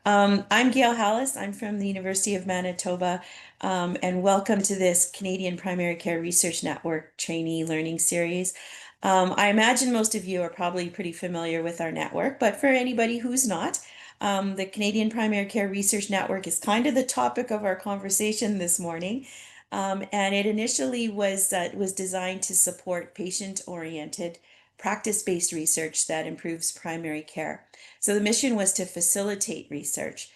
I'm Gail Hallis. I'm from the University of Manitoba, and welcome to this Canadian Primary Care Research Network trainee learning series. I imagine most of you are probably pretty familiar with our network, but for anybody who's not, the Canadian Primary Care Research Network is kind of the topic of our conversation this morning. And it initially was designed to support patient-oriented, practice-based research that improves primary care. So the mission was to facilitate research,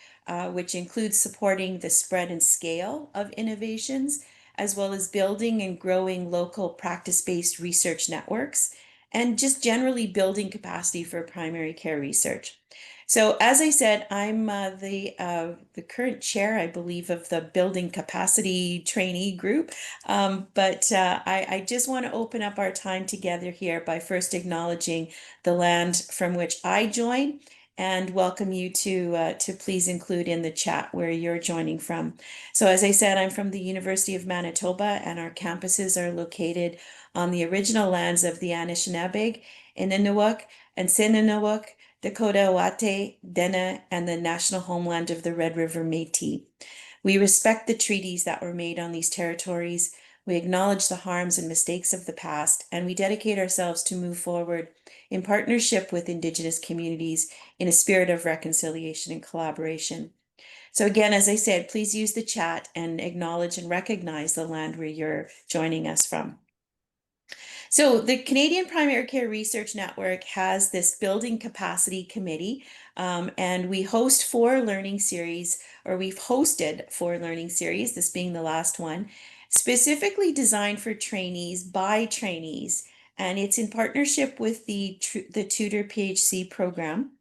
which includes supporting the spread and scale of innovations, as well as building and growing local practice-based research networks, and just generally building capacity for primary care research. So as I said, I'm the current chair, I believe, of the Building Capacity Trainee Group. But I just want to open up our time together here by first acknowledging the land from which I join and welcome you to please include in the chat where you're joining from. So as I said, I'm from the University of Manitoba, and our campuses are located on the original lands of the Anishinaabe, Innuit, and Sininawak, Dakota, Wate, Dene, and the national homeland of the Red River Métis. We respect the treaties that were made on these territories. We acknowledge the harms and mistakes of the past, and we dedicate ourselves to move forward in partnership with Indigenous communities in a spirit of reconciliation and collaboration. So again, as I said, please use the chat and acknowledge and recognize the land where you're joining us from. So the Canadian Primary Care Research Network has this Building Capacity Committee, and we host four learning series, or we've hosted four learning series, this being the last one, specifically designed for trainees by trainees, and it's in partnership with the Tutor PhD program.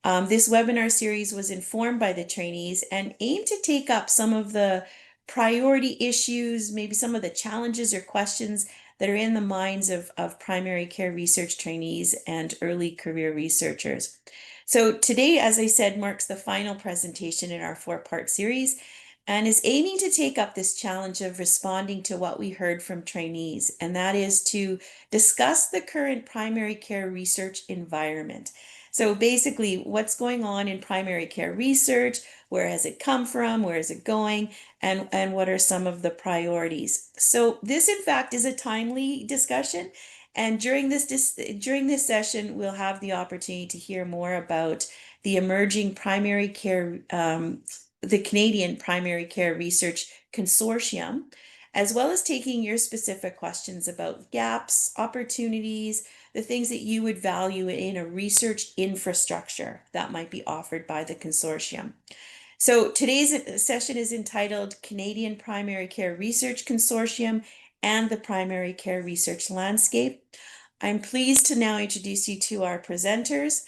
This webinar series was informed by the trainees and aimed to take up some of the priority issues, maybe some of the challenges or questions that are in the minds of primary care research trainees and early career researchers. So today, as I said, marks the final presentation in our four-part series and is aiming to take up this challenge of responding to what we heard from trainees, and that is to discuss the current primary care research environment. So basically, what's going on in primary care research, where has it come from, where is it going, and what are some of the priorities. So this, in fact, is a timely discussion. And during this session, we'll have the opportunity to hear more about the emerging primary care, the Canadian Primary Care Research Consortium, as well as taking your specific questions about gaps, opportunities, the things that you would value in a research infrastructure that might be offered by the consortium. So today's session is entitled Canadian Primary Care Research Consortium and the Primary Care Research Landscape. I'm pleased to now introduce you to our presenters.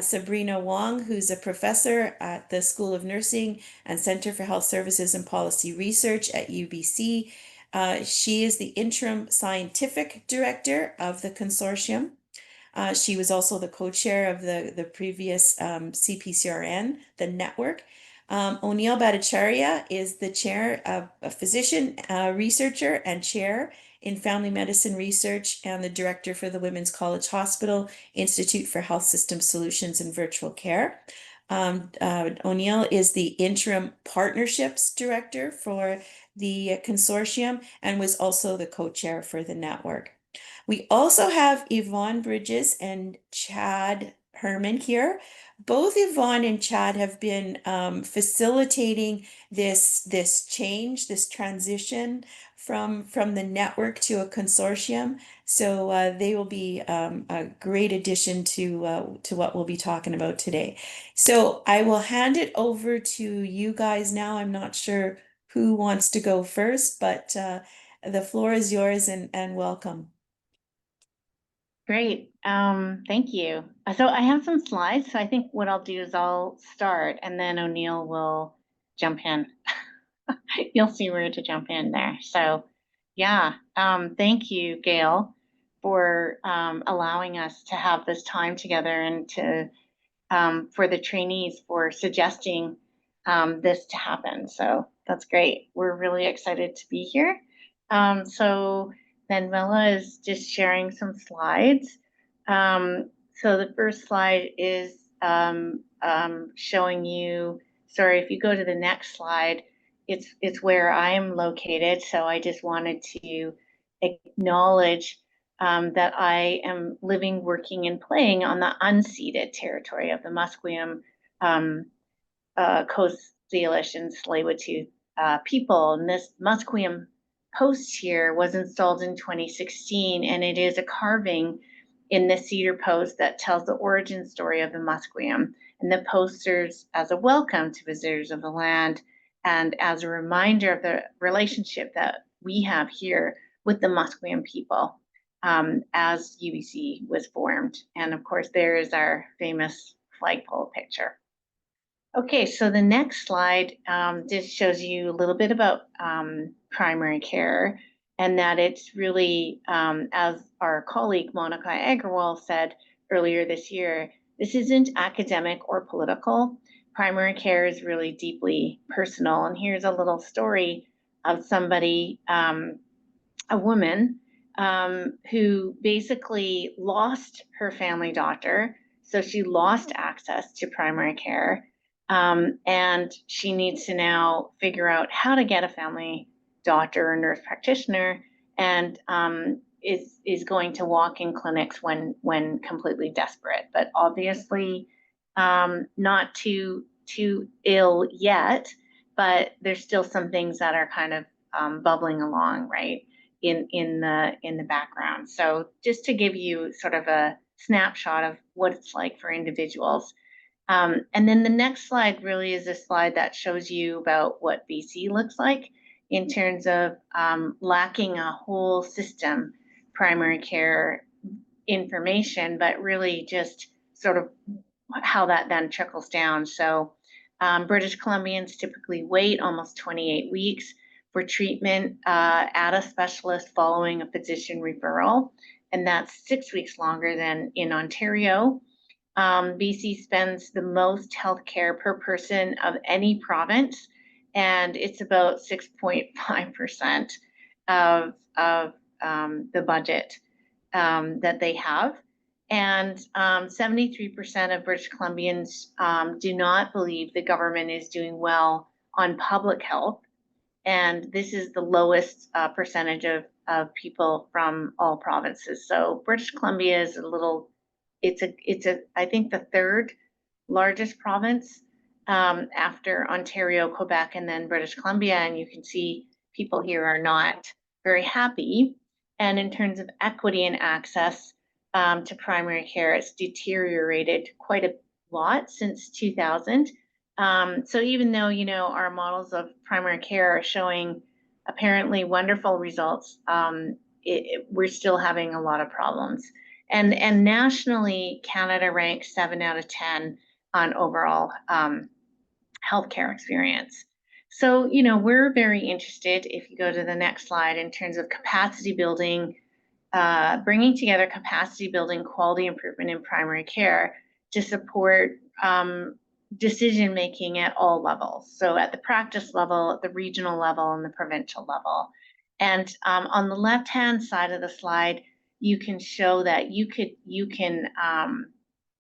Sabrina Wong, who's a professor at the School of Nursing and Center for Health Services and Policy Research at UBC. She is the interim scientific director of the consortium. She was also the co-chair of the previous CPCRN, the network. Onil Bhattacharyya is the chair of a physician, researcher, and chair in family medicine research, and the director for the Women's College Hospital Institute for Health System Solutions and Virtual Care. Onil is the interim partnerships director for the consortium and was also the co-chair for the network. We also have Yvonne Bridges and Chad Herman here. Both Yvonne and Chad have been facilitating this change, this transition from the network to a consortium. So they will be a great addition to what we'll be talking about today. So I will hand it over to you guys now. I'm not sure who wants to go first, but the floor is yours, and welcome. Great. Thank you. So I have some slides. So I think what I'll do is I'll start and then Onil will jump in. You'll see where to jump in there. So yeah, thank you, Gail, for allowing us to have this time together and to for the trainees for suggesting this to happen. So that's great. We're really excited to be here. So then Mela is just sharing some slides. So the first slide is showing you, sorry, if you go to the next slide, it's where I'm located. So I just wanted to acknowledge that I am living, working, and playing on the unceded territory of the Musqueam, Coast Salish, and Tsleil-Waututh people. And this Musqueam post here was installed in 2016, and it is a carving in the cedar post that tells the origin story of the Musqueam. And the post serves as a welcome to visitors of the land and as a reminder of the relationship that we have here with the Musqueam people as UBC was formed. And of course, there is our famous flagpole picture. Okay, so the next slide just shows you a little bit about primary care, and that it's really, as our colleague Monica Agrawal said earlier this year, this isn't academic or political. Primary care is really deeply personal. And here's a little story of somebody, a woman, who basically lost her family doctor. So she lost access to primary care. And she needs to now figure out how to get a family doctor or nurse practitioner, and is going to walk in clinics when completely desperate, but obviously not too ill yet, but there's still some things that are kind of bubbling along, right, in the background. So just to give you sort of a snapshot of what it's like for individuals. And then the next slide really is a slide that shows you about what BC looks like in terms of lacking a whole system primary care information, but really just sort of how that then trickles down. So British Columbians typically wait almost 28 weeks for treatment at a specialist following a physician referral, and that's 6 weeks longer than in Ontario. BC spends the most healthcare per person of any province, and it's about 6.5% of the budget that they have. And 73% of British Columbians do not believe the government is doing well on public health. And this is the lowest percentage of people from all provinces. So British Columbia is I think the third largest province after Ontario, Quebec, and then British Columbia. And you can see people here are not very happy. And in terms of equity and access to primary care, it's deteriorated quite a lot since 2000. So even though, our models of primary care are showing apparently wonderful results, we're still having a lot of problems. And nationally, Canada ranks 7 out of 10 on overall healthcare experience. So, we're very interested, if you go to the next slide, in terms of capacity building, bringing together capacity building, quality improvement in primary care to support decision making at all levels. So at the practice level, at the regional level, and the provincial level. And on the left-hand side of the slide, you can show that you can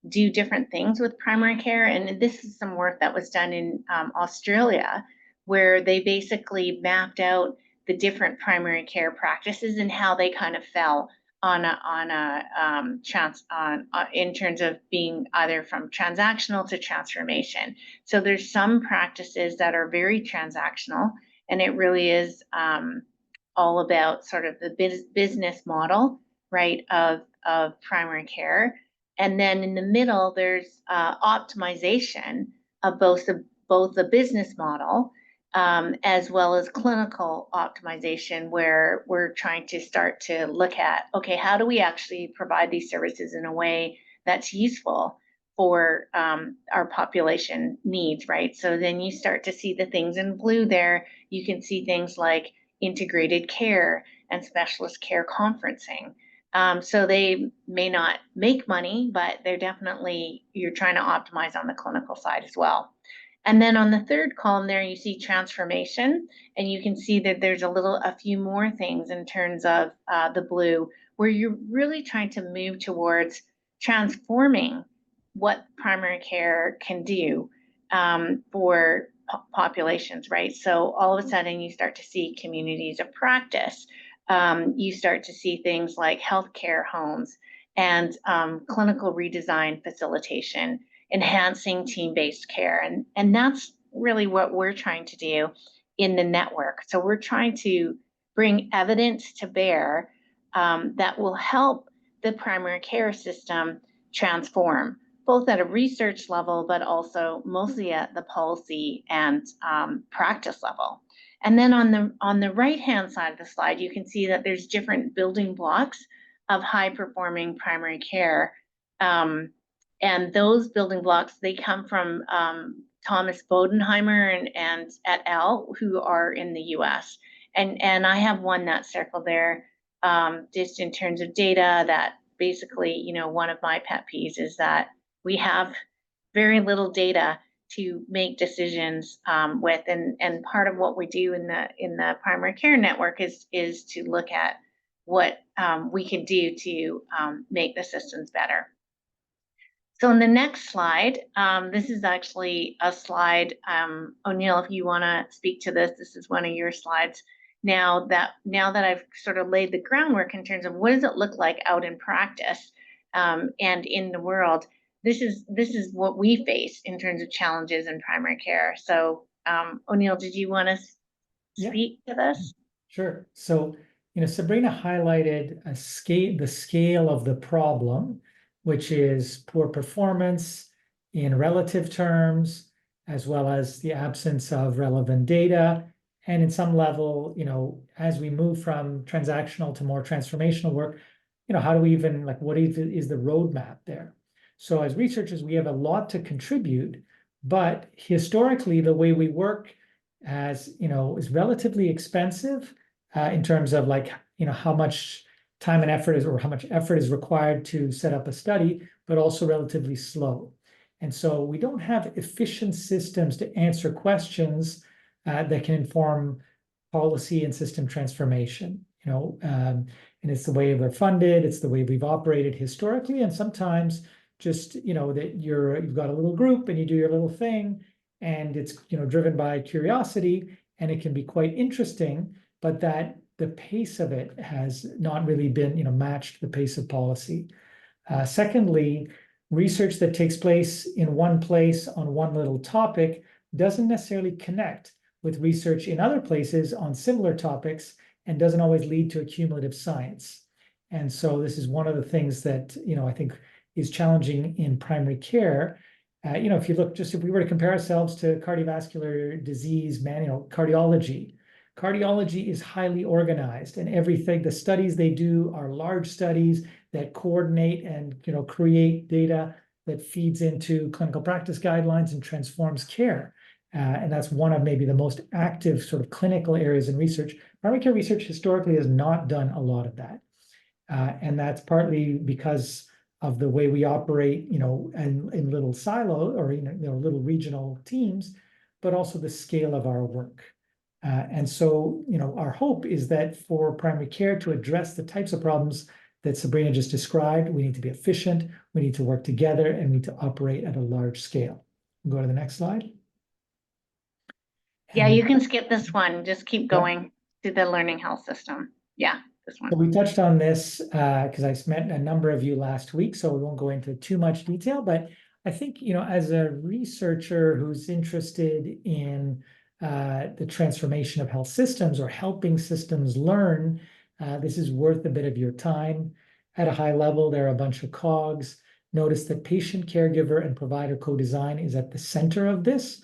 do different things with primary care. And this is some work that was done in Australia, where they basically mapped out the different primary care practices and how they kind of fell in terms of being either from transactional to transformation. So there's some practices that are very transactional, and it really is all about sort of the business model, right, of primary care. And then in the middle, there's optimization of both the business model as well as clinical optimization, where we're trying to start to look at, okay, how do we actually provide these services in a way that's useful for our population needs, right? So then you start to see the things in blue there. You can see things like integrated care and specialist care conferencing. So they may not make money, but they're definitely, you're trying to optimize on the clinical side as well. And then on the third column there, you see transformation, and you can see that there's a few more things in terms of the blue, where you're really trying to move towards transforming what primary care can do for populations, right? So all of a sudden you start to see communities of practice. You start to see things like healthcare homes and clinical redesign facilitation, enhancing team-based care. And that's really what we're trying to do in the network. So we're trying to bring evidence to bear that will help the primary care system transform, both at a research level, but also mostly at the policy and practice level. And then on the right-hand side of the slide, you can see that there's different building blocks of high-performing primary care. And those building blocks, they come from Thomas Bodenheimer and et al., who are in the US. And I have one that's circled there just in terms of data that basically, you know, one of my pet peeves is that we have very little data to make decisions with, and part of what we do in the primary care network is to look at what we can do to make the systems better. So in the next slide, this is actually a slide. Onil, if you want to speak to this, this is one of your slides. Now that I've sort of laid the groundwork in terms of what does it look like out in practice and in the world, this is what we face in terms of challenges in primary care. So Onil, did you want to speak to this? Sure. So, Sabrina highlighted the scale of the problem, which is poor performance in relative terms, as well as the absence of relevant data. And in some level, as we move from transactional to more transformational work, how do we even, what is the roadmap there? So as researchers, we have a lot to contribute, but historically, the way we work is relatively expensive in terms of how much time and effort is, or how much effort is required to set up a study, but also relatively slow. And so we don't have efficient systems to answer questions that can inform policy and system transformation. And it's the way we're funded, it's the way we've operated historically, and sometimes just that you've got a little group and you do your little thing, and it's driven by curiosity, and it can be quite interesting, but that the pace of it has not really been matched the pace of policy. Secondly, research that takes place in one place on one little topic doesn't necessarily connect with research in other places on similar topics, and doesn't always lead to a cumulative science. And so this is one of the things that I think is challenging in primary care. If you look, if we were to compare ourselves to cardiovascular disease, cardiology is highly organized, and everything, the studies they do are large studies that coordinate and create data that feeds into clinical practice guidelines and transforms care. And that's one of maybe the most active sort of clinical areas in research. Primary care research historically has not done a lot of that. And that's partly because of the way we operate, in little silo or little regional teams, but also the scale of our work. And so, our hope is that for primary care to address the types of problems that Sabrina just described, we need to be efficient, we need to work together, and we need to operate at a large scale. Go to the next slide. Yeah, you can skip this one. Just keep going to the learning health system. Yeah, this one. So we touched on this because I met a number of you last week, so we won't go into too much detail. But I think, as a researcher who's interested in the transformation of health systems or helping systems learn, this is worth a bit of your time. At a high level, there are a bunch of cogs. Notice that patient, caregiver, and provider co-design is at the center of this.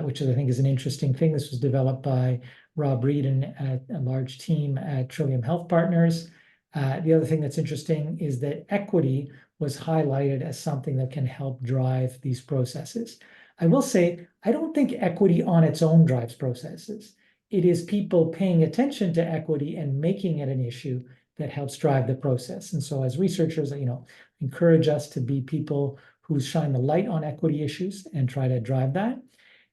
Which I think is an interesting thing. This was developed by Rob Reed and a large team at Trillium Health Partners. The other thing that's interesting is that equity was highlighted as something that can help drive these processes. I will say, I don't think equity on its own drives processes. It is people paying attention to equity and making it an issue that helps drive the process. And so as researchers, encourage us to be people who shine the light on equity issues and try to drive that.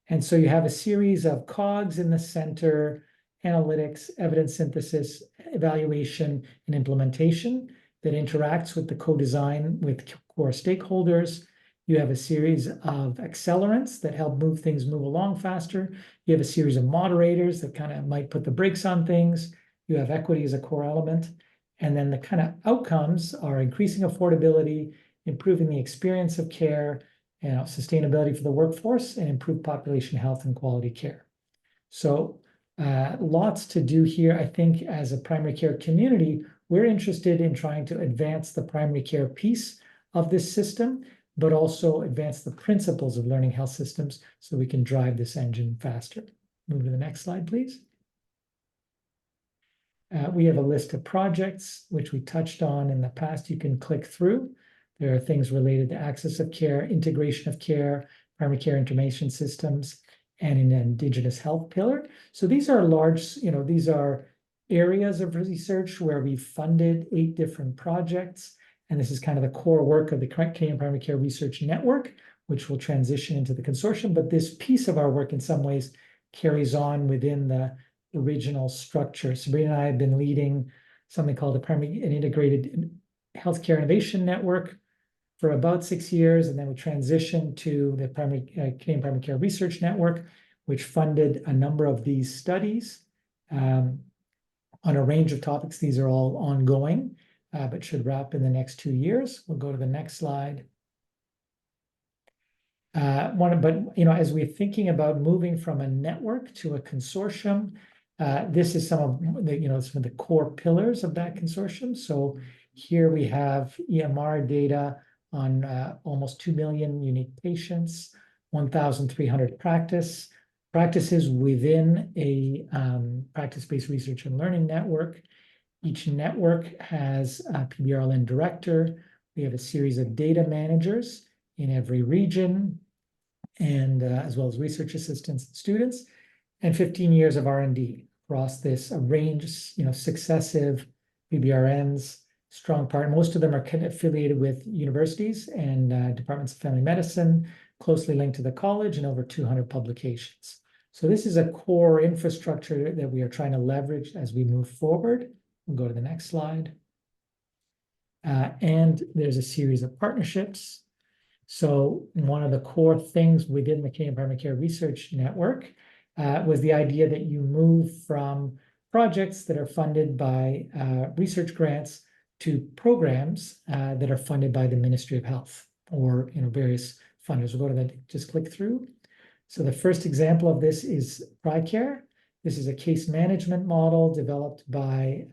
And so you have a series of cogs in the center: analytics, evidence synthesis, evaluation, and implementation that interacts with the co-design with core stakeholders. You have a series of accelerants that help move along faster. You have a series of moderators that kind of might put the brakes on things. You have equity as a core element. And then the kind of outcomes are increasing affordability, improving the experience of care, sustainability for the workforce, and improved population health and quality care. So lots to do here. I think as a primary care community, we're interested in trying to advance the primary care piece of this system, but also advance the principles of learning health systems so we can drive this engine faster. Move to the next slide, please. We have a list of projects which we touched on in the past. You can click through. There are things related to access of care, integration of care, primary care information systems, and an Indigenous health pillar. So these are large, these are areas of research where we've funded 8 different projects. And this is kind of the core work of the Canadian Primary Care Research Network, which will transition into the consortium. But this piece of our work in some ways carries on within the original structure. Sabrina and I have been leading something called an Integrated Healthcare Innovation Network for about 6 years, and then we transitioned to the Canadian Primary Care Research Network, which funded a number of these studies on a range of topics. These are all ongoing, but should wrap in the next 2 years. We'll go to the next slide. As we're thinking about moving from a network to a consortium, this is some of the core pillars of that consortium. So here we have EMR data on almost 2 million unique patients, 1,300 practices within a practice-based research and learning network. Each network has a PBRLN director. We have a series of data managers in every region, and as well as research assistants and students, and 15 years of R&D across this range, successive PBRNs, strong part. Most of them are affiliated with universities and departments of family medicine, closely linked to the college, and over 200 publications. So this is a core infrastructure that we are trying to leverage as we move forward. We'll go to the next slide. And there's a series of partnerships. So one of the core things within the Canadian Primary Care Research Network was the idea that you move from projects that are funded by research grants to programs that are funded by the Ministry of Health or various funders. We'll go to that, just click through. So the first example of this is TriCare. This is a case management model developed by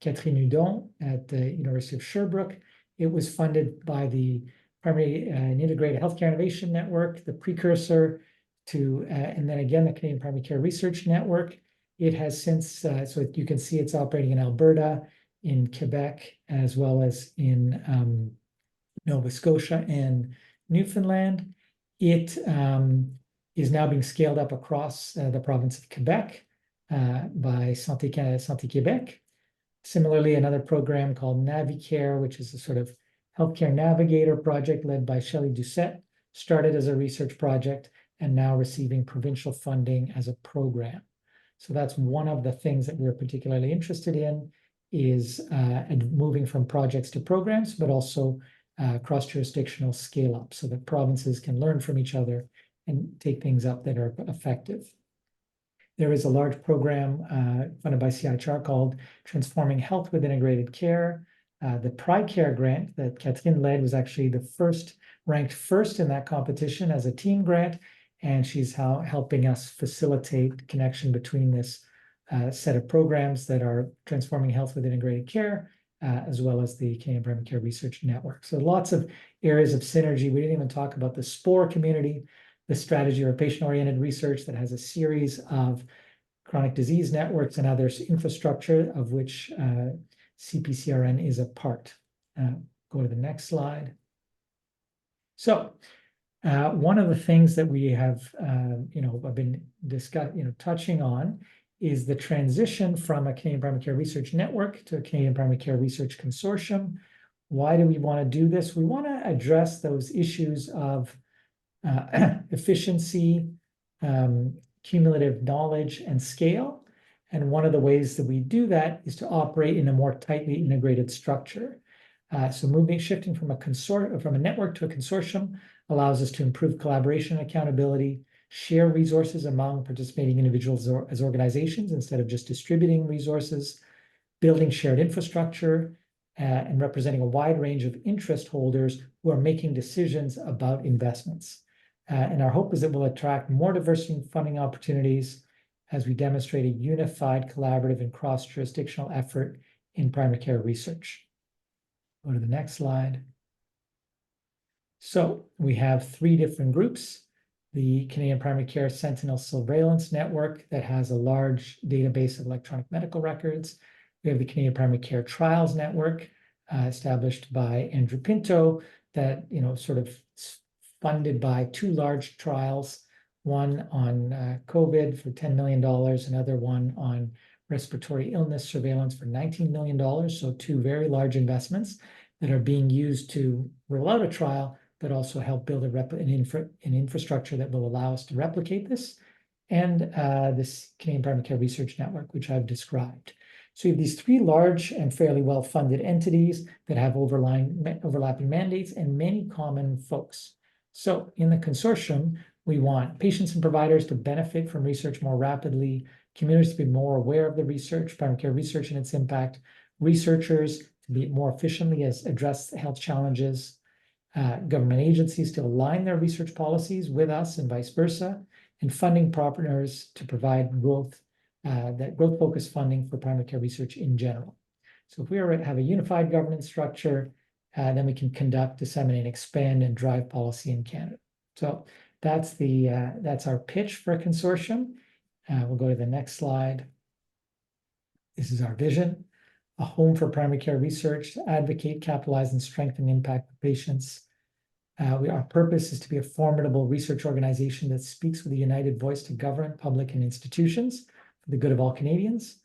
Catherine Hudon at the University of Sherbrooke. It was funded by the Primary and Integrated Healthcare Innovation Network, the precursor to, and then again, the Canadian Primary Care Research Network. It has since, so you can see it's operating in Alberta, in Quebec, as well as in Nova Scotia and Newfoundland. It is now being scaled up across the province of Quebec by Santé Québec. Similarly, another program called NaviCare, which is a sort of healthcare navigator project led by Shelley Doucette, started as a research project and now receiving provincial funding as a program. So that's one of the things that we're particularly interested in, is moving from projects to programs, but also cross-jurisdictional scale up so that provinces can learn from each other and take things up that are effective. There is a large program funded by CIHR called Transforming Health with Integrated Care. The PriCare grant that Catherine led was actually ranked first in that competition as a team grant, and she's helping us facilitate connection between this set of programs that are transforming health with integrated care, as well as the Canadian Primary Care Research Network. So lots of areas of synergy. We didn't even talk about the SPORE community, the strategy or patient-oriented research that has a series of chronic disease networks and others infrastructure, of which CPCRN is a part. Go to the next slide. So one of the things that we have, I've been touching on is the transition from a Canadian Primary Care Research Network to a Canadian Primary Care Research Consortium. Why do we want to do this? We want to address those issues of efficiency, cumulative knowledge, and scale. And one of the ways that we do that is to operate in a more tightly integrated structure. So shifting from a network to a consortium allows us to improve collaboration and accountability, share resources among participating individuals as organizations instead of just distributing resources, building shared infrastructure, and representing a wide range of interest holders who are making decisions about investments. And our hope is it will attract more diversity in funding opportunities as we demonstrate a unified, collaborative, and cross-jurisdictional effort in primary care research. Go to the next slide. So we have 3 different groups. The Canadian Primary Care Sentinel Surveillance Network that has a large database of electronic medical records. We have the Canadian Primary Care Trials Network, established by Andrew Pinto, that sort of funded by 2 large trials, one on COVID for $10 million, another one on respiratory illness surveillance for $19 million. So 2 very large investments that are being used to roll out a trial, but also help build an infrastructure that will allow us to replicate this, and this Canadian Primary Care Research Network, which I've described. So you have these 3 large and fairly well-funded entities that have overlapping mandates and many common folks. So in the consortium, we want patients and providers to benefit from research more rapidly, communities to be more aware of the research, primary care research and its impact, researchers to be more efficiently address health challenges, government agencies to align their research policies with us and vice versa, and funding partners to provide growth-focused funding for primary care research in general. So if we have a unified governance structure, then we can conduct, disseminate, expand, and drive policy in Canada. So that's our pitch for a consortium. We'll go to the next slide. This is our vision: a home for primary care research to advocate, capitalize, and strengthen the impact of patients. Our purpose is to be a formidable research organization that speaks with a united voice to government, public, and institutions for the good of all Canadians,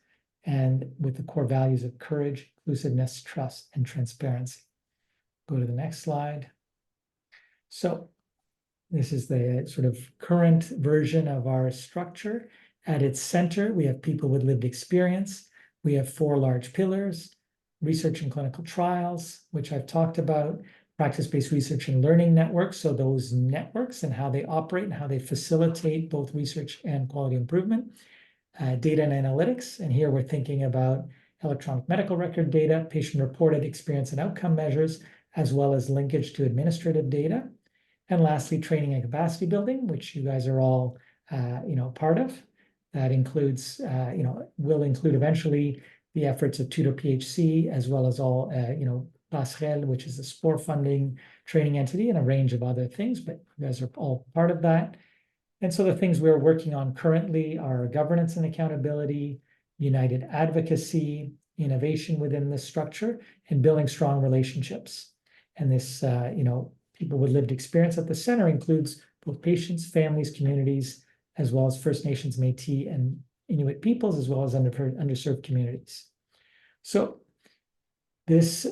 and with the core values of courage, inclusiveness, trust, and transparency. Go to the next slide. So this is the sort of current version of our structure. At its center, we have people with lived experience. We have 4 large pillars: research and clinical trials, which I've talked about, practice-based research and learning networks, so those networks and how they operate and how they facilitate both research and quality improvement, data and analytics, and here we're thinking about electronic medical record data, patient-reported experience and outcome measures, as well as linkage to administrative data. And lastly, training and capacity building, which you guys are all part of. That includes, will include eventually the efforts of Tutor PHC, as well as all, Passerelle, which is a spore funding training entity, and a range of other things, but you guys are all part of that. And so the things we're working on currently are governance and accountability, united advocacy, innovation within this structure, and building strong relationships. And this, people with lived experience at the center includes both patients, families, communities, as well as First Nations, Métis, and Inuit peoples, as well as underserved communities. So this,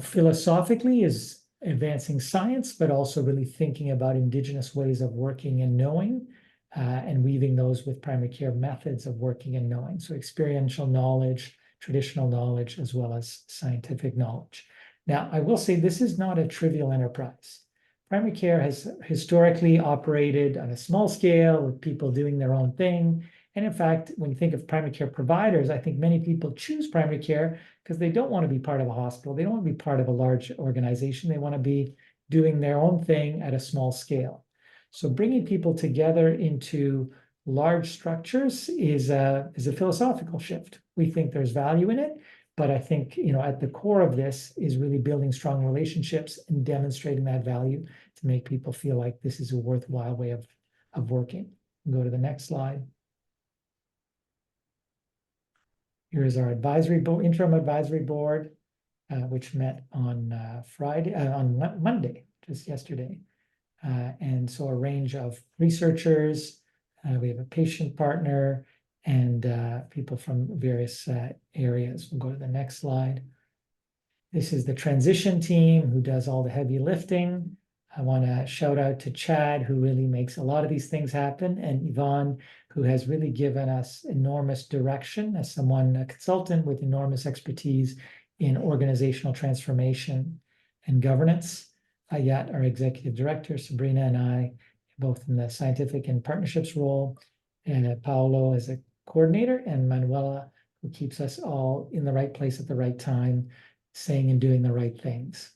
philosophically is advancing science, but also really thinking about Indigenous ways of working and knowing, and weaving those with primary care methods of working and knowing. So experiential knowledge, traditional knowledge, as well as scientific knowledge. Now, I will say this is not a trivial enterprise. Primary care has historically operated on a small scale with people doing their own thing. And in fact, when you think of primary care providers, I think many people choose primary care because they don't want to be part of a hospital. They don't want to be part of a large organization. They want to be doing their own thing at a small scale. So bringing people together into large structures is a philosophical shift. We think there's value in it, but I think, at the core of this is really building strong relationships and demonstrating that value to make people feel like this is a worthwhile way of working. Go to the next slide. Here is our interim advisory board, which met on Monday, just yesterday. And so a range of researchers, we have a patient partner, and people from various areas. We'll go to the next slide. This is the transition team who does all the heavy lifting. I want to shout out to Chad, who really makes a lot of these things happen, and Yvonne, who has really given us enormous direction as a consultant with enormous expertise in organizational transformation and governance. Yet our executive director, Sabrina, and I, both in the scientific and partnerships role, and Paolo as a coordinator, and Manuela, who keeps us all in the right place at the right time, saying and doing the right things.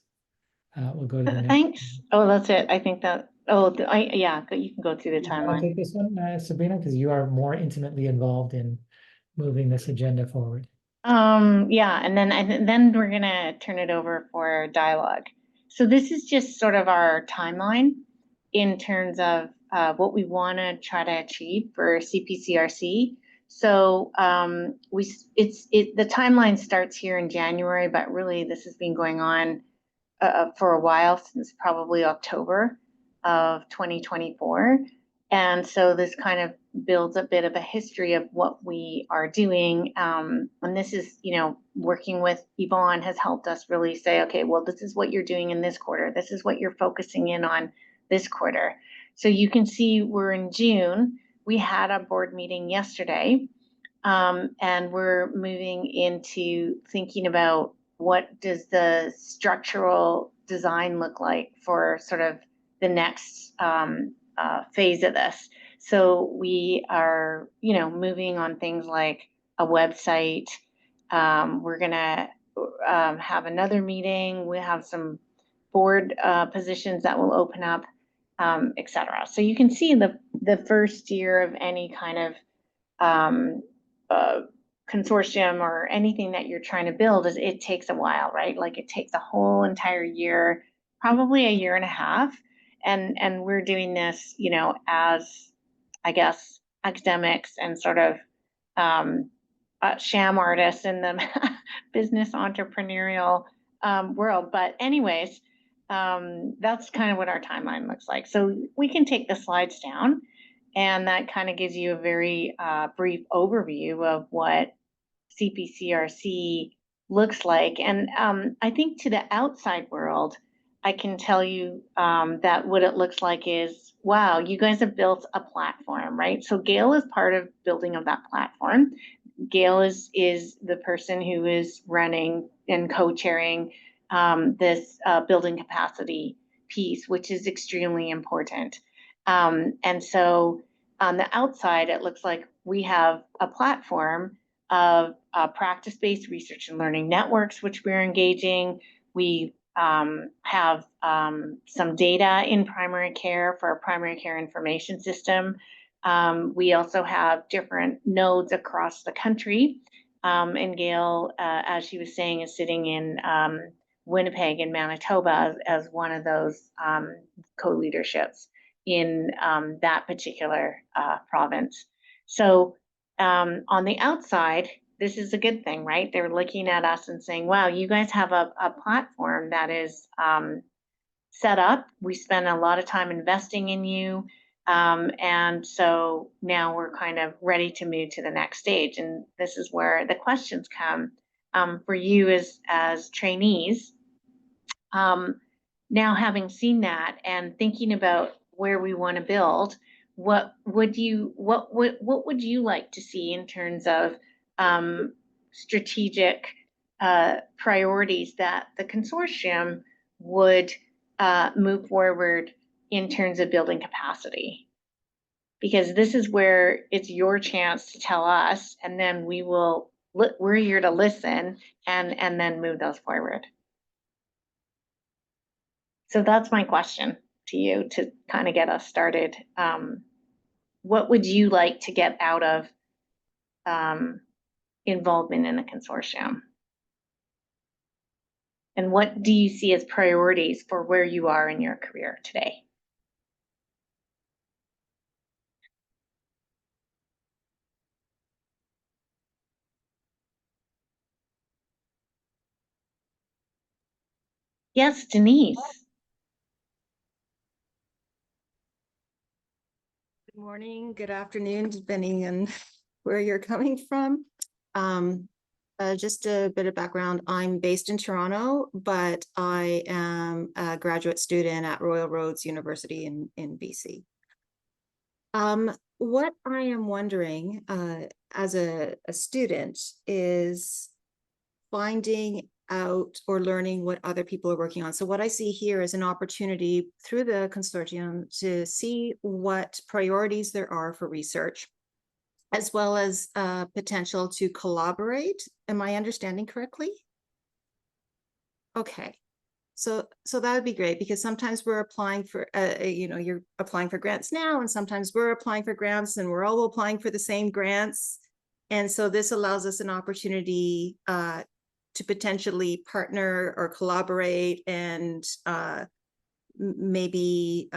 We'll go to the next. Thanks. Oh, that's it. I think that, yeah, you can go through the You wanna timeline. take this one, Sabrina, because you are more intimately involved in moving this agenda forward. Yeah, and then we're gonna turn it over for dialogue. So this is just sort of our timeline in terms of what we want to try to achieve for CPCRC. So the timeline starts here in January, but really this has been going on for a while, since probably October of 2024. And so this kind of builds a bit of a history of what we are doing. And this is, working with Yvonne has helped us really say, okay, well, this is what you're doing in this quarter. This is what you're focusing in on this quarter. So you can see we're in June. We had a board meeting yesterday, and we're moving into thinking about what does the structural design look like for sort of the next phase of this. So we are, moving on things like a website. We're gonna have another meeting. We have some board positions that will open up, et cetera. So you can see the first year of any kind of consortium or anything that you're trying to build is it takes a while, right? Like it takes a whole entire year, probably a year and a half. And we're doing this, as I guess academics and sort of sham artists in the business entrepreneurial world. But anyways, that's kind of what our timeline looks like. So we can take the slides down, and that kind of gives you a very brief overview of what CPCRC looks like. And I think to the outside world, I can tell you that what it looks like is, wow, you guys have built a platform, right? So Gail is part of building of that platform. Gail is the person who is running and co-chairing this building capacity piece, which is extremely important. And so on the outside, it looks like we have a platform of practice-based research and learning networks, which we're engaging. We have some data in primary care for our primary care information system. We also have different nodes across the country. And Gail, as she was saying, is sitting in Winnipeg and Manitoba as one of those co-leaderships in that particular province. So on the outside, this is a good thing, right? They're looking at us and saying, wow, you guys have a platform that is set up. We spend a lot of time investing in you. And so now we're kind of ready to move to the next stage. And this is where the questions come for you as trainees. Now, having seen that and thinking about where we want to build, what would you like to see in terms of strategic priorities that the consortium would move forward in terms of building capacity? Because this is where it's your chance to tell us, and then we're here to listen and then move those forward. So that's my question to you to kind of get us started. What would you like to get out of involvement in a consortium? And what do you see as priorities for where you are in your career today? Yes, Denise. Good morning, good afternoon, depending on where you're coming from. Just a bit of background. I'm based in Toronto, but I am a graduate student at Royal Roads University in BC. What I am wondering as a student is finding out or learning what other people are working on. So what I see here is an opportunity through the consortium to see what priorities there are for research, as well as potential to collaborate. Am I understanding correctly? Okay. So that would be great, because sometimes we're applying for, you're applying for grants now, and sometimes we're applying for grants and we're all applying for the same grants. And so this allows us an opportunity to potentially partner or collaborate and maybe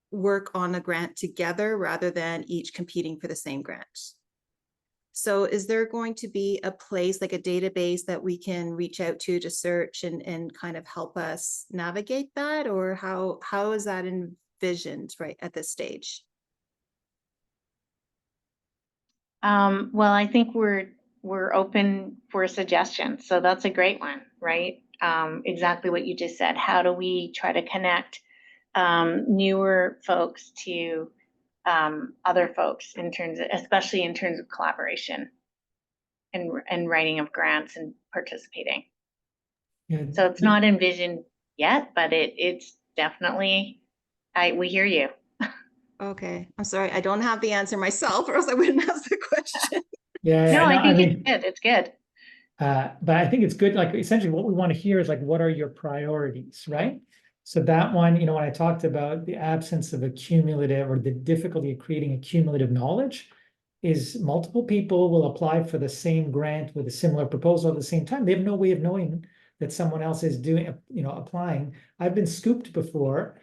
work on a grant together rather than each competing for the same grant. So is there going to be a place, like a database, that we can reach out to search and kind of help us navigate that? Or how is that envisioned right at this stage? Well, I think we're open for suggestions. So that's a great one, right? Exactly what you just said. How do we try to connect newer folks to other folks especially in terms of collaboration and writing of grants and participating. Yeah. So it's not envisioned yet, but it's definitely, we hear you. Okay, I'm sorry, I don't have the answer myself, or else I wouldn't ask the question. Yeah, No, I think mean, it's good. but I think it's good, like essentially what we want to hear is like, what are your priorities, right? So that one, when I talked about the absence of accumulative or the difficulty of creating accumulative knowledge, is multiple people will apply for the same grant with a similar proposal at the same time. They have no way of knowing that someone else is doing, applying. I've been scooped before,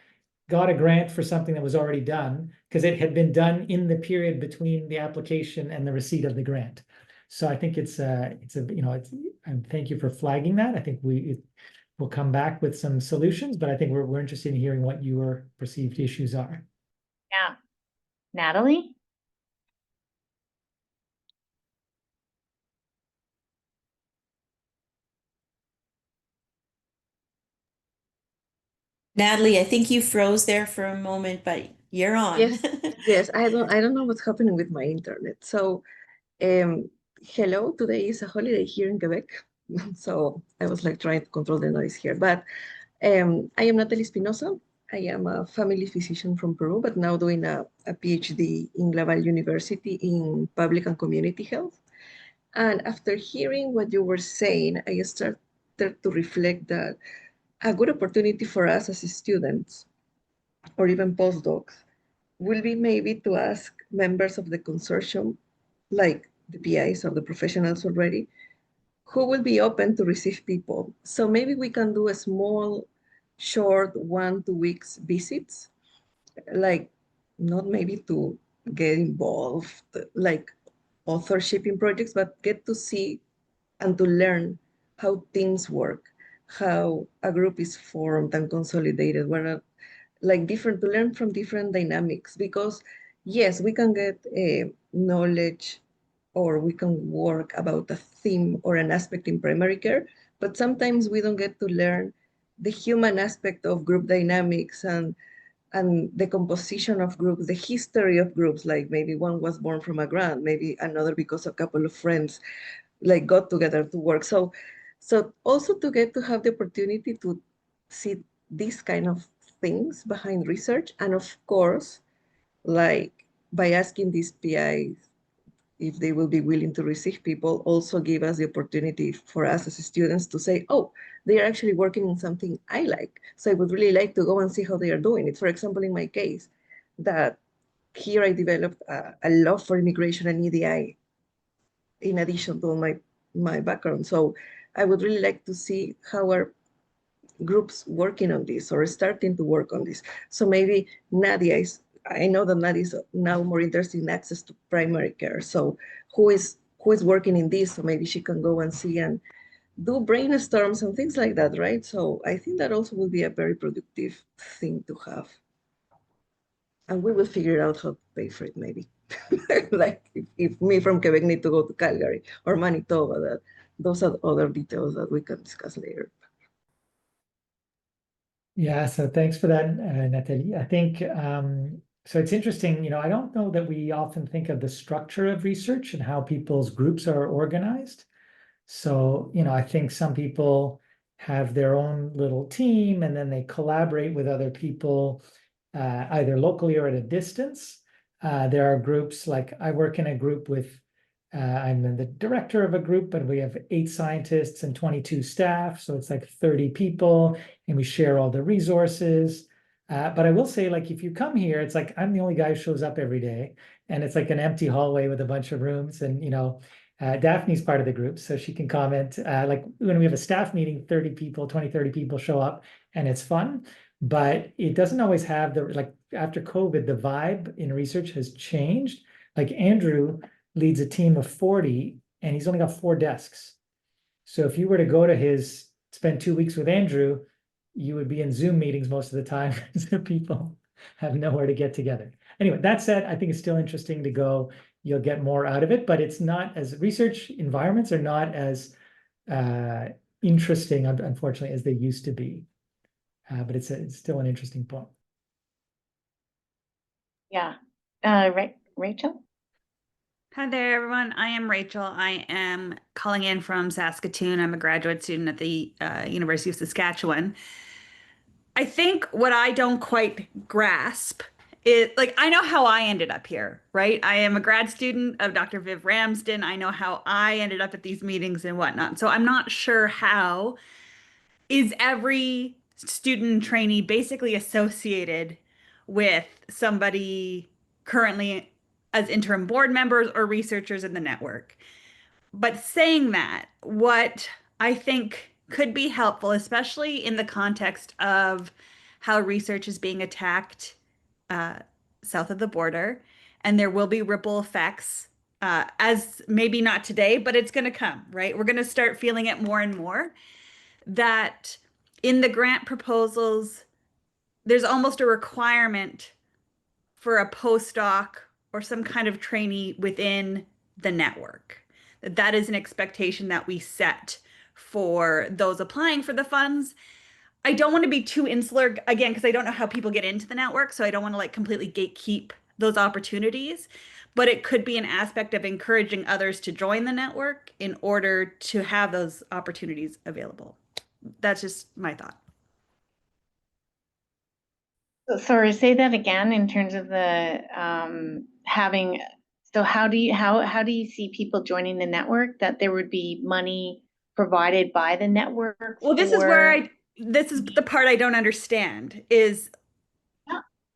got a grant for something that was already done because it had been done in the period between the application and the receipt of the grant. So I think and thank you for flagging that. I think we'll come back with some solutions, but I think we're interested in hearing what your perceived issues are. Yeah. Natalie? Natalie, I think you froze there for a moment, but you're on. Yes, yes. I don't know what's happening with my internet. So, hello. Today is a holiday here in Quebec, so I was like trying to control the noise here. But I am Natalie Espinosa. I am a family physician from Peru, but now doing a PhD in Laval University in public and community health. And after hearing what you were saying, I started to reflect that a good opportunity for us as students or even postdocs will be maybe to ask members of the consortium, like the PIs or the professionals already, who will be open to receive people. So maybe we can do a small, short 1-2 weeks visits, like not maybe to get involved, like authorship in projects, but get to see and to learn how teams work, how a group is formed and consolidated, what are like different, to learn from different dynamics, because yes, we can get knowledge or we can work about a theme or an aspect in primary care, but sometimes we don't get to learn the human aspect of group dynamics and the composition of groups, the history of groups, like maybe one was born from a grant, maybe another because a couple of friends like got together to work. So also to get to have the opportunity to see these kind of things behind research. And of course, like by asking these PIs if they will be willing to receive people, also give us the opportunity for us as students to say, oh, they are actually working on something I like. So I would really like to go and see how they are doing it. For example, in my case, that here I developed a love for immigration and EDI in addition to my background. So I would really like to see how are groups working on this or starting to work on this. So maybe I know that Nadia is now more interested in access to primary care. So who is working in this? So maybe she can go and see and do brainstorms and things like that, right? So I think that also will be a very productive thing to have. And we will figure out how to pay for it, maybe. Like if me from Quebec need to go to Calgary or Manitoba, those are other details that we can discuss later. Yeah, so thanks for that, Natalie. I think, so it's interesting, I don't know that we often think of the structure of research and how people's groups are organized. So, I think some people have their own little team and then they collaborate with other people, either locally or at a distance. There are groups like I work in a group with, I'm the director of a group, but we have 8 scientists and 22 staff. So it's like 30 people and we share all the resources. But I will say, like, if you come here, it's like I'm the only guy who shows up every day. And it's like an empty hallway with a bunch of rooms. And, Daphne's part of the group, so she can comment. Like when we have a staff meeting, 30 people, 20, 30 people show up and it's fun. But it doesn't always have like after COVID, the vibe in research has changed. Like Andrew leads a team of 40 and he's only got 4 desks. So if you were to spend 2 weeks with Andrew, you would be in Zoom meetings most of the time. So people have nowhere to get together. Anyway, that said, I think it's still interesting to go. You'll get more out of it, but it's not as research environments are not as interesting, unfortunately, as they used to be. But it's still an interesting point. Yeah. Rachel? Hi there, everyone. I am Rachel. I am calling in from Saskatoon. I'm a graduate student at the University of Saskatchewan. I think what I don't quite grasp is, like, I know how I ended up here, right? I am a grad student of Dr. Viv Ramsden. I know how I ended up at these meetings and whatnot. So I'm not sure how is every student trainee basically associated with somebody currently as interim board members or researchers in the network. But saying that, what I think could be helpful, especially in the context of how research is being attacked south of the border, and there will be ripple effects, as maybe not today, but it's going to come, right? We're going to start feeling it more and more, that in the grant proposals, there's almost a requirement for a postdoc or some kind of trainee within the network. That is an expectation that we set for those applying for the funds. I don't want to be too insular, again, because I don't know how people get into the network, so I don't want to like completely gatekeep those opportunities, but it could be an aspect of encouraging others to join the network in order to have those opportunities available. That's just my thought. Sorry, say that again in terms of the having. So how do you see people joining the network? That there would be money provided by the network? Well, this is the part I don't understand is.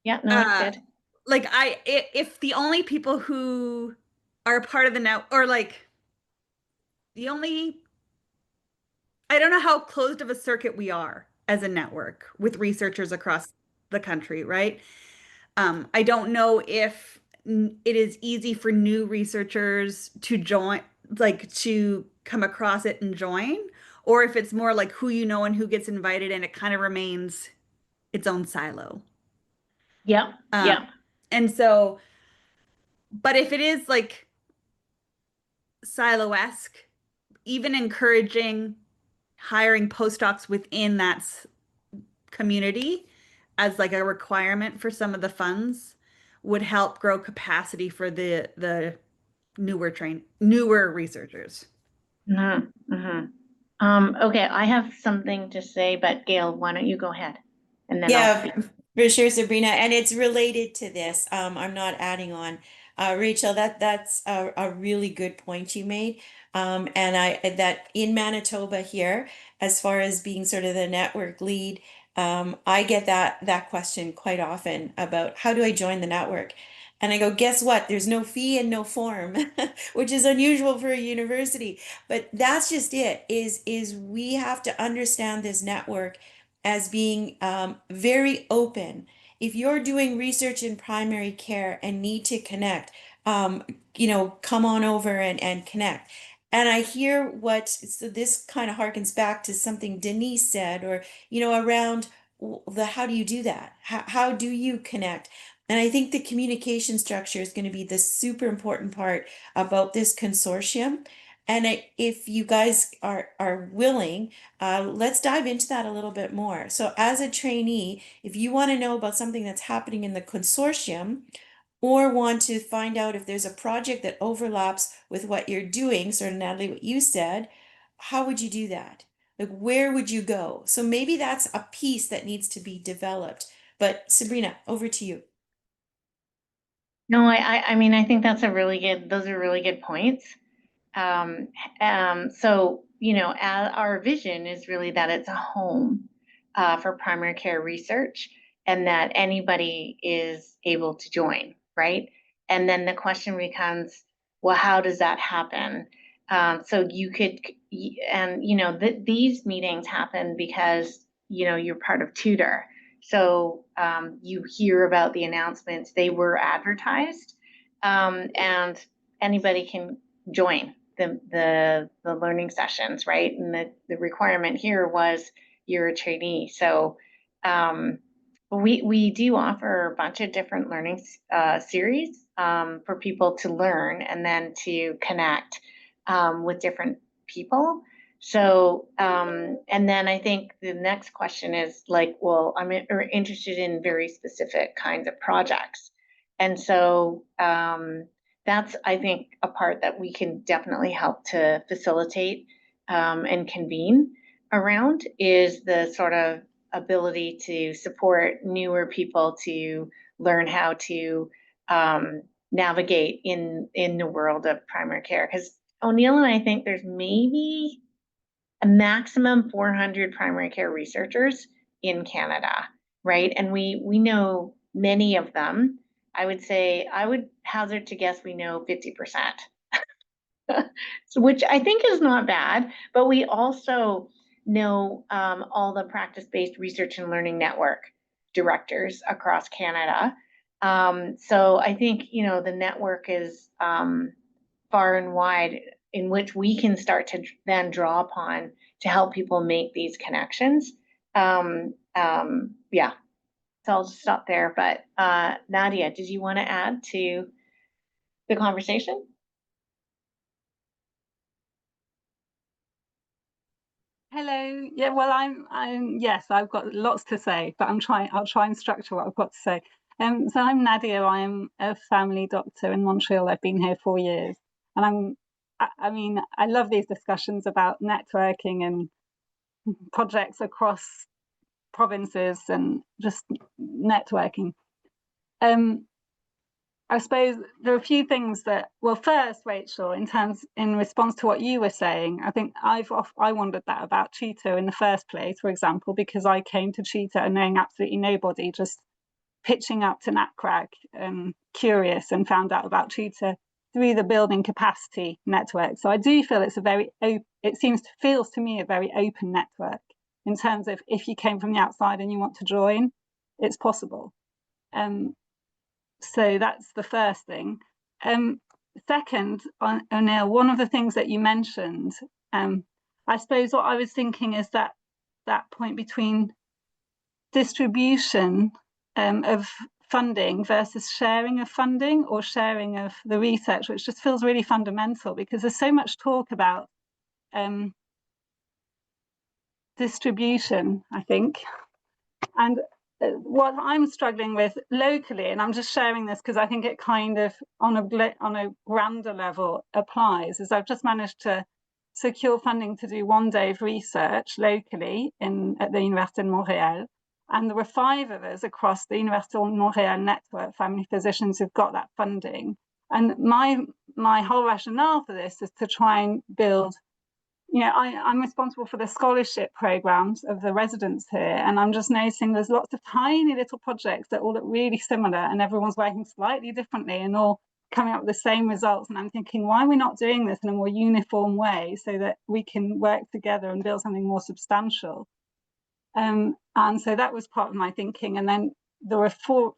Yeah, no, it's good. Like if the only people who are a part of the net, or like I don't know how closed of a circuit we are as a network with researchers across the country, right? I don't know if it is easy for new researchers to join, like to come across it and join, or if it's more like who you know and who gets invited and it kind of remains its own silo. Yeah, yeah. And so, but if it is like silo-esque, even encouraging hiring postdocs within that community as like a requirement for some of the funds would help grow capacity for the newer researchers. Mm-hmm, mm-hmm. Okay, I have something to say, but Gail, why don't you go ahead? And then Yeah, for sure, Sabrina, and it's related to this. I'm not adding on. Rachel, that's a really good point you made. And that in Manitoba here, as far as being sort of the network lead, I get that question quite often about how do I join the network? And I go, guess what? There's no fee and no form, which is unusual for a university. But that's just it, is we have to understand this network as being very open. If you're doing research in primary care and need to connect, come on over and connect. And I hear so this kind of harkens back to something Denise said, or, around how do you do that? How do you connect? And I think the communication structure is going to be the super important part about this consortium. And if you guys are willing, let's dive into that a little bit more. So as a trainee, if you want to know about something that's happening in the consortium, or want to find out if there's a project that overlaps with what you're doing, sort of Natalie, what you said, how would you do that? Like, where would you go? So maybe that's a piece that needs to be developed. But Sabrina, over to you. No, I mean, I think that's those are really good points. So, our vision is really that it's a home for primary care research and that anybody is able to join, right? And then the question becomes, well, how does that happen? So you could, and these meetings happen because you're part of Tutor. So you hear about the announcements; they were advertised, and anybody can join the learning sessions, right? And the requirement here was you're a trainee. So we do offer a bunch of different learning series for people to learn and then to connect with different people. So and then I think the next question is like, well, I'm interested in very specific kinds of projects. And so that's, I think, a part that we can definitely help to facilitate and convene around is the sort of ability to support newer people to learn how to navigate in the world of primary care. Because Onil and I think there's maybe a maximum 400 primary care researchers in Canada, right? And we know many of them. I would hazard to guess we know 50%, so, which I think is not bad, but we also know all the practice-based research and learning network directors across Canada. So I think, the network is far and wide in which we can start to then draw upon to help people make these connections. Yeah, so I'll just stop there. But Nadia, did you want to add to the conversation? Hello. Yeah, well, yes, I've got lots to say, but I'll try and structure what I've got to say. So I'm Nadia. I'm a family doctor in Montreal. I've been here 4 years, and I mean, I love these discussions about networking and projects across provinces and just networking. I suppose there are a few things that, well, first, Rachel, in response to what you were saying, I think I wondered that about Tutor in the first place, for example, because I came to Tutor knowing absolutely nobody, just pitching up to NatCrack and curious, and found out about Tutor through the Building Capacity network. So I do feel feels to me a very open network in terms of if you came from the outside and you want to join, it's possible. So that's the first thing. Second, Onil, one of the things that you mentioned, I suppose what I was thinking is that point between distribution of funding versus sharing of funding or sharing of the research, which just feels really fundamental because there's so much talk about distribution, I think. And what I'm struggling with locally, and I'm just sharing this because I think it kind of on a grander level applies, is I've just managed to secure funding to do 1 day of research locally at the Université de Montréal. And there were 5 of us across the Université de Montréal network, family physicians who've got that funding. And my whole rationale for this is to try and build, I'm responsible for the scholarship programs of the residents here, and I'm just noticing there's lots of tiny little projects that all look really similar, and everyone's working slightly differently and all coming up with the same results. And I'm thinking, why are we not doing this in a more uniform way so that we can work together and build something more substantial? And so that was part of my thinking. And then there were 4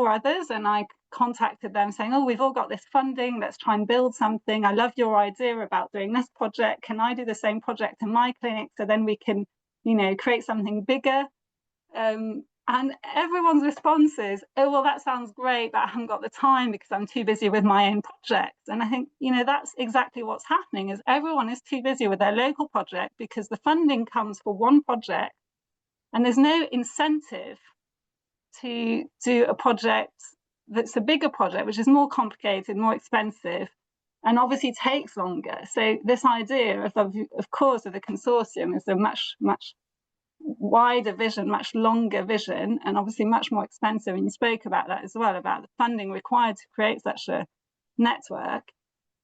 others, and I contacted them saying, oh, we've all got this funding, let's try and build something. I love your idea about doing this project. Can I do the same project in my clinic so then we can, create something bigger? And everyone's response is, oh, well, that sounds great, but I haven't got the time because I'm too busy with my own project. And I think, that's exactly what's happening, is everyone is too busy with their local project because the funding comes for one project and there's no incentive to do a project that's a bigger project, which is more complicated, more expensive, and obviously takes longer. So this idea of course, of the consortium is a much wider vision, much longer vision, and obviously much more expensive. And you spoke about that as well, about the funding required to create such a network.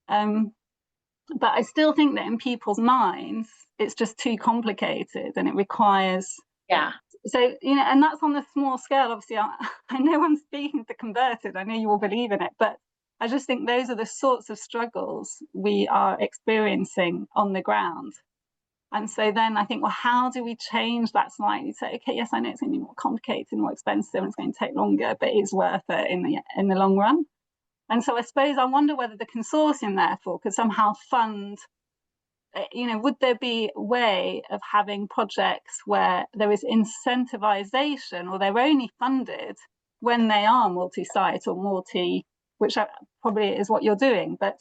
But I still think that in people's minds, it's just too complicated, and it requires. Yeah. So, and that's on a small scale. Obviously, I know I'm speaking to converted. I know you all believe in it, but I just think those are the sorts of struggles we are experiencing on the ground. And so then I think, well, how do we change that slightly? Say, okay, yes, I know it's going to be more complicated, more expensive, and it's going to take longer, but it's worth it in the long run. And so I suppose I wonder whether the consortium, therefore, could somehow fund, would there be a way of having projects where there is incentivization, or they're only funded when they are multi-site or which probably is what you're doing, but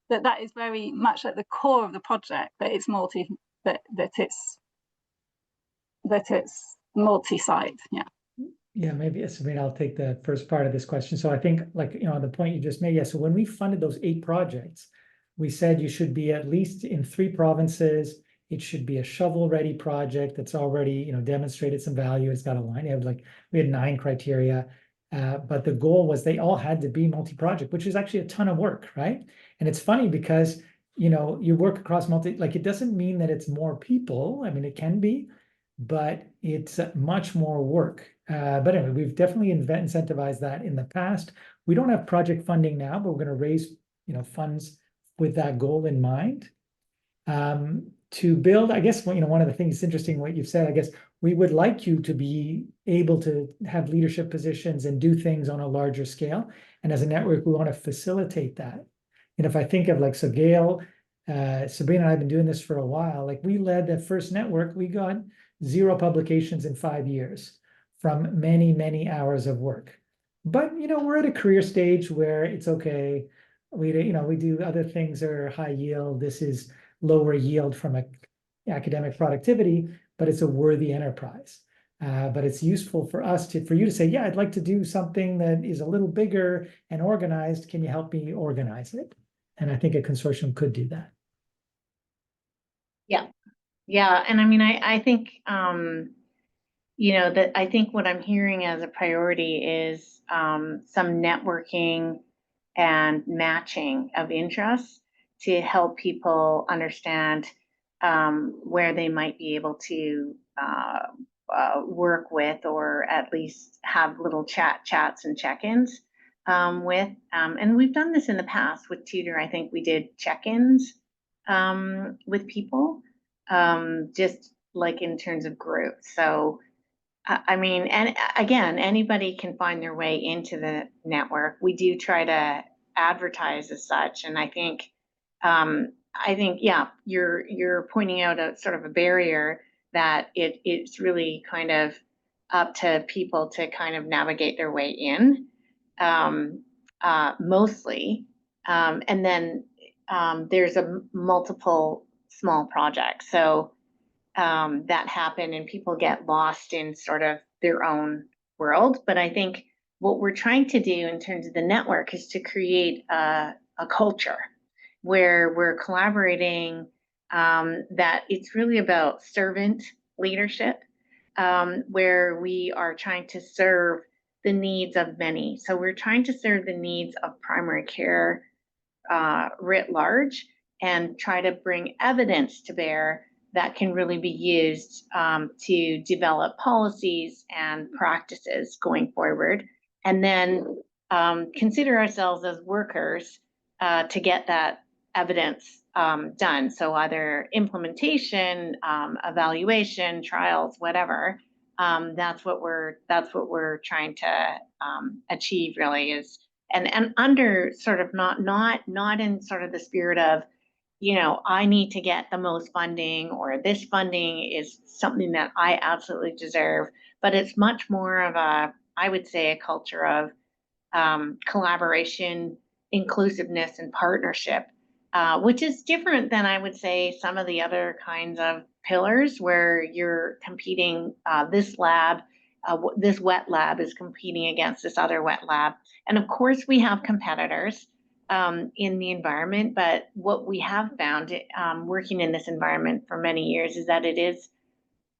that is very much at the core of the project, that it's multi-site. Yeah. Yeah, maybe, Sabrina, I'll take the first part of this question. So I think, like, the point you just made, yeah, so when we funded those 8 projects, we said you should be at least in 3 provinces. It should be a shovel-ready project that's already, demonstrated some value. It's got a line. We had 9 criteria, but the goal was they all had to be multi-project, which is actually a ton of work, right? And it's funny because, you work across it doesn't mean that it's more people. I mean, it can be, but it's much more work. But anyway, we've definitely incentivized that in the past. We don't have project funding now, but we're going to raise, funds with that goal in mind. To build, I guess, one of the things interesting what you've said, I guess we would like you to be able to have leadership positions and do things on a larger scale. And as a network, we want to facilitate that. And if I think of so Gail, Sabrina and I have been doing this for a while. Like, we led the first network, we got 0 publications in 5 years from many, many hours of work. But, we're at a career stage where it's okay. We do other things that are high yield. This is lower yield from academic productivity, but it's a worthy enterprise. But it's useful for you to say, yeah, I'd like to do something that is a little bigger and organized. Can you help me organize it? And I think a consortium could do that. Yeah. Yeah. And I mean, I think, that I think what I'm hearing as a priority is some networking and matching of interests to help people understand where they might be able to work with, or at least have little chats and check-ins with. And we've done this in the past with Tutor. I think we did check-ins with people, just like in terms of groups. So I mean, and again, anybody can find their way into the network. We do try to advertise as such, and I think, yeah, you're pointing out a sort of a barrier that it's really kind of up to people to kind of navigate their way in, mostly, and then there's a multiple small projects. So that happen, and people get lost in sort of their own world. But I think what we're trying to do in terms of the network is to create a culture where we're collaborating, that it's really about servant leadership, where we are trying to serve the needs of many. So we're trying to serve the needs of primary care writ large, and try to bring evidence to bear that can really be used to develop policies and practices going forward, and then consider ourselves as workers to get that evidence done. So either implementation, evaluation, trials, whatever. That's what we're trying to achieve, really, is and under sort of not in sort of the spirit of, I need to get the most funding, or this funding is something that I absolutely deserve. But it's much more of I would say, a culture of collaboration, inclusiveness, and partnership, which is different than, I would say, some of the other kinds of pillars where you're competing. This wet lab is competing against this other wet lab. And of course, we have competitors. in the environment. But what we have found working in this environment for many years is that it is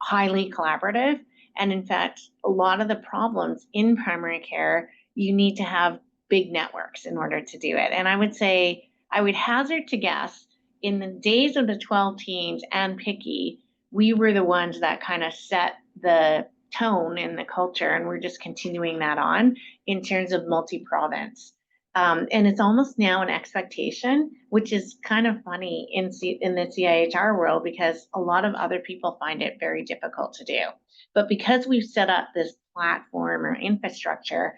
highly collaborative. And in fact, a lot of the problems in primary care, you need to have big networks in order to do it. And I would say, I would hazard to guess, in the days of the 12 teams and Picky, we were the ones that kind of set the tone in the culture, and we're just continuing that on in terms of multi-province. And it's almost now an expectation, which is kind of funny in the CIHR world, because a lot of other people find it very difficult to do. But because we've set up this platform or infrastructure,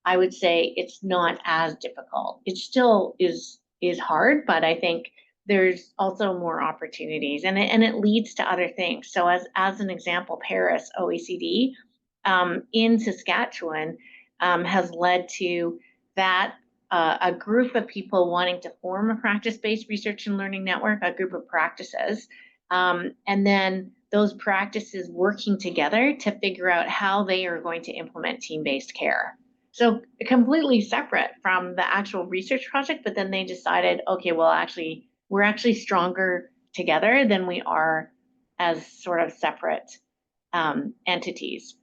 I would say it's not as difficult. It still is hard, but I think there's also more opportunities, and it leads to other things. So as an example, Paris OECD in Saskatchewan has led to that a group of people wanting to form a practice-based research and learning network, a group of practices, and then those practices working together to figure out how they are going to implement team-based care. So completely separate from the actual research project, but then they decided, okay, well, actually, we're actually stronger together than we are as sort of separate entities.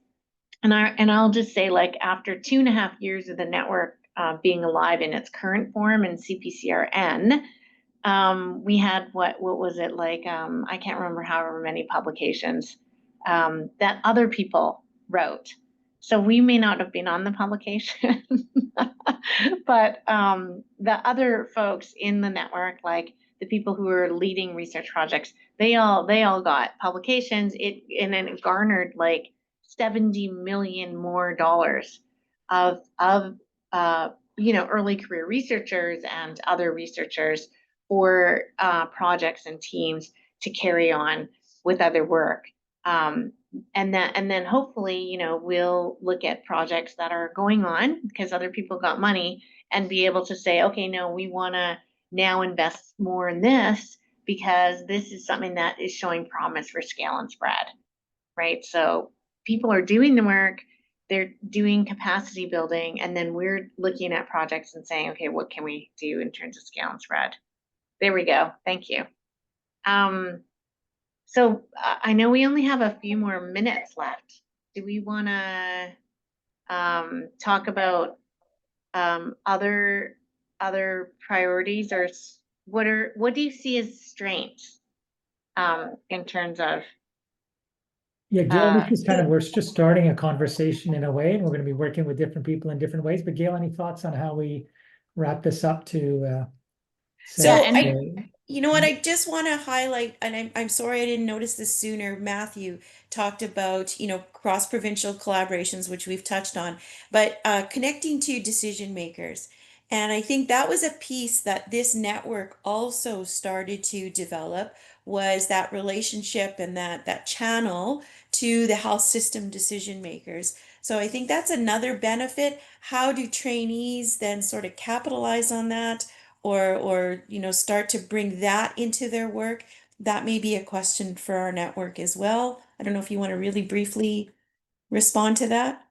And I'll just say, like, after 2.5 years of the network being alive in its current form in CPCRN, we had what was it, like, I can't remember however many publications that other people wrote. So we may not have been on the publication, but the other folks in the network, like the people who were leading research projects, they all got publications. And then it garnered like $70 million more of early career researchers and other researchers for projects and teams to carry on with other work. And then hopefully, we'll look at projects that are going on because other people got money, and be able to say, okay, no, we want to now invest more in this because this is something that is showing promise for scale and spread, right? So people are doing the work, they're doing capacity building, and then we're looking at projects and saying, okay, what can we do in terms of scale and spread? There we go. Thank you. So I know we only have a few more minutes left. Do we want to talk about other priorities, or what do you see as strengths in terms of? Yeah, Gail, this is we're just starting a conversation in a way, and we're going to be working with different people in different ways. But Gail, any thoughts on how we wrap this up to you know what, I just want to highlight, and I'm sorry I didn't notice this sooner. Matthew talked about, cross-provincial collaborations, which we've touched on, but connecting to decision makers. And I think that was a piece that this network also started to develop, was that relationship and that channel to the health system decision makers. So I think that's another benefit. How do trainees then sort of capitalize on that? Or start to bring that into their work? That may be a question for our network as well. I don't know if you want to really briefly respond to that.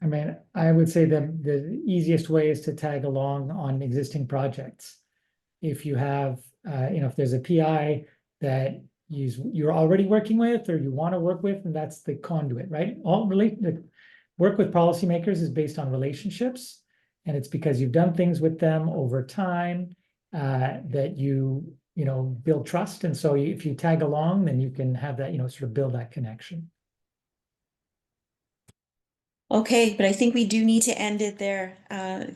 I mean, I would say the easiest way is to tag along on existing projects. If you have, if there's a PI that you're already working with or you want to work with, and that's the conduit, right? The work with policymakers is based on relationships. And it's because you've done things with them over time that you build trust. And so if you tag along, then you can have that, sort of build that connection. Okay, but I think we do need to end it there.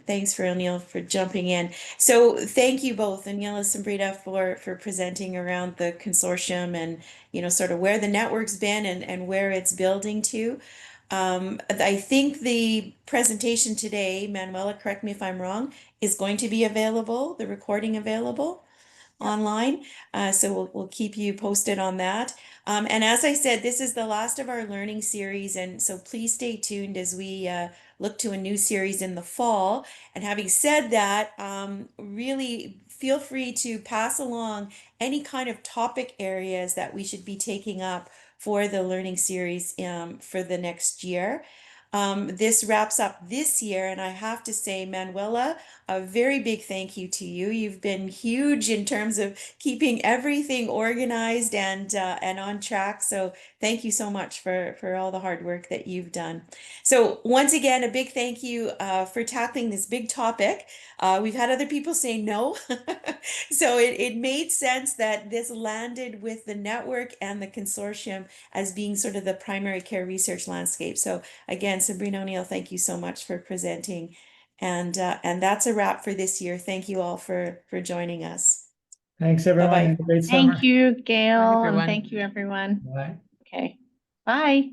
Thanks for Onil for jumping in. So thank you both, Onil and Sabrina, for presenting around the consortium and sort of where the network's been and where it's building to. I think the presentation today, Manuela, correct me if I'm wrong, is going to be available, the recording available online. So we'll keep you posted on that. And as I said, this is the last of our learning series. And so please stay tuned as we look to a new series in the fall. And having said that, really feel free to pass along any kind of topic areas that we should be taking up for the learning series for the next year. This wraps up this year, and I have to say, Manuela, a very big thank you to you. You've been huge in terms of keeping everything organized and on track. So thank you so much for all the hard work that you've done. So once again, a big thank you for tackling this big topic. We've had other people say no, so it made sense that this landed with the network and the consortium as being sort of the primary care research landscape. So again, Sabrina, Onil, thank you so much for presenting. And that's a wrap for this year. Thank you all for joining us. Thanks, everyone. Bye-bye. Have a great summer. Thank you, Gail, and everyone. thank you, everyone. Bye. Okay, bye.